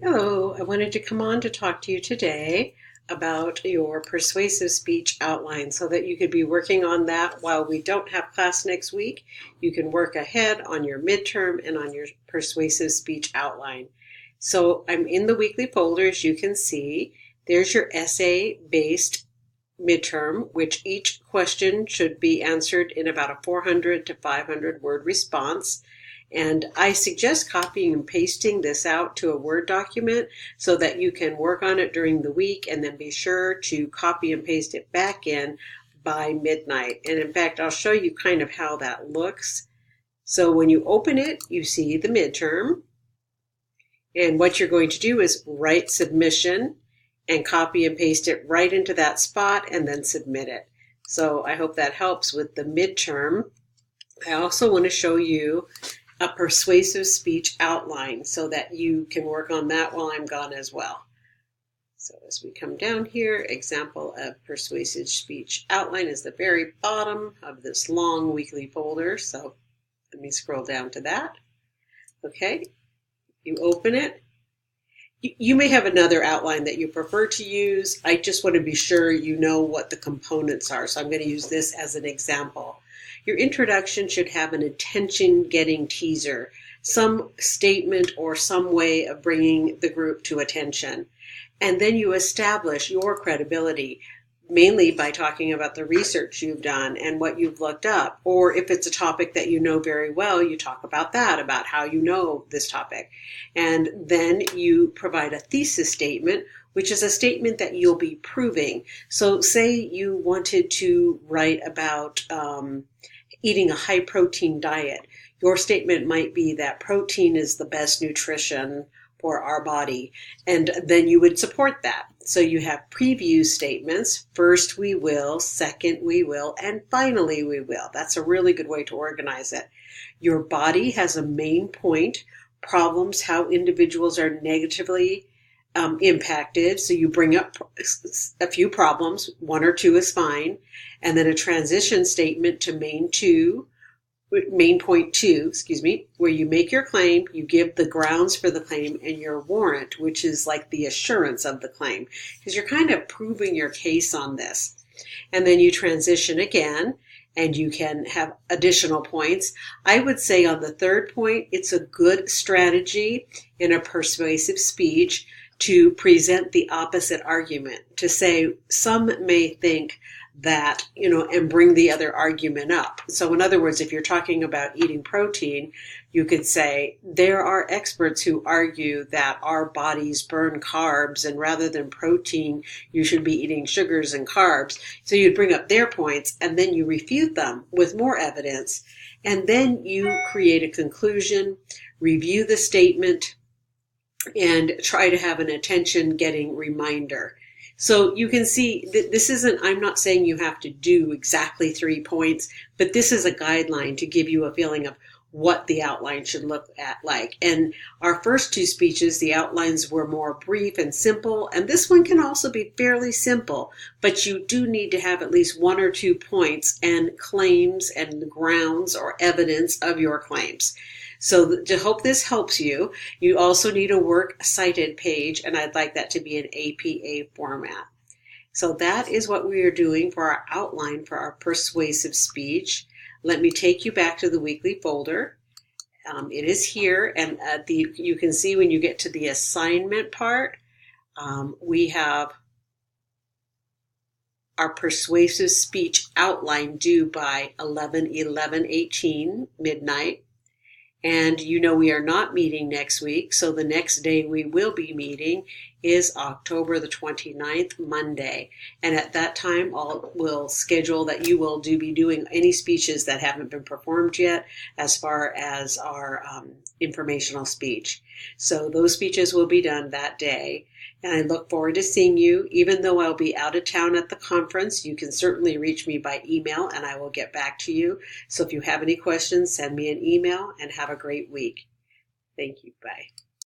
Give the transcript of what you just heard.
Hello, I wanted to come on to talk to you today about your persuasive speech outline so that you could be working on that while we don't have class next week. You can work ahead on your midterm and on your persuasive speech outline. So I'm in the weekly folder, as you can see. There's your essay-based midterm, which each question should be answered in about a 400 to 500 word response. And I suggest copying and pasting this out to a Word document so that you can work on it during the week and then be sure to copy and paste it back in by midnight. And in fact, I'll show you kind of how that looks. So when you open it, you see the midterm. And what you're going to do is write submission and copy and paste it right into that spot and then submit it. So I hope that helps with the midterm. I also want to show you a persuasive speech outline so that you can work on that while I'm gone as well. So as we come down here, example of persuasive speech outline is the very bottom of this long weekly folder. So let me scroll down to that. Okay, you open it. You may have another outline that you prefer to use. I just want to be sure you know what the components are. So I'm going to use this as an example. Your introduction should have an attention-getting teaser, some statement or some way of bringing the group to attention. And then you establish your credibility, mainly by talking about the research you've done and what you've looked up. Or if it's a topic that you know very well, you talk about that, about how you know this topic. And then you provide a thesis statement, which is a statement that you'll be proving. So say you wanted to write about eating a high protein diet. Your statement might be that protein is the best nutrition for our body. And then you would support that. So you have preview statements. First we will, second we will, and finally we will. That's a really good way to organize it. Your body has a main point, problems, how individuals are negatively impacted. So you bring up a few problems, one or two is fine, and then a transition statement to main point two, where you make your claim, you give the grounds for the claim, and your warrant, which is like the assurance of the claim, because you're kind of proving your case on this. And then you transition again, and you can have additional points. I would say on the third point, it's a good strategy in a persuasive speech to present the opposite argument, to say some may think that, and bring the other argument up. So in other words, if you're talking about eating protein, you could say there are experts who argue that our bodies burn carbs, and rather than protein, you should be eating sugars and carbs. So you'd bring up their points and then you refute them with more evidence. And then you create a conclusion, review the statement, and try to have an attention-getting reminder. So you can see that this isn't, I'm not saying you have to do exactly 3 points, but this is a guideline to give you a feeling of what the outline should look like. And our first two speeches, the outlines were more brief and simple, and this one can also be fairly simple, but you do need to have at least 1 or 2 points and claims and grounds or evidence of your claims. So to hope this helps you, you also need a works cited page, and I'd like that to be an APA format. So that is what we are doing for our outline for our persuasive speech. Let me take you back to the weekly folder. It is here, and you can see when you get to the assignment part, we have our persuasive speech outline due by 11/11/18 midnight. And we are not meeting next week, so the next day we will be meeting is October the 29th, Monday. And at that time, we'll schedule that you will be doing any speeches that haven't been performed yet as far as our informational speech. So those speeches will be done that day. And I look forward to seeing you. Even though I'll be out of town at the conference, you can certainly reach me by email and I will get back to you. So if you have any questions, send me an email and have a great week. Thank you. Bye.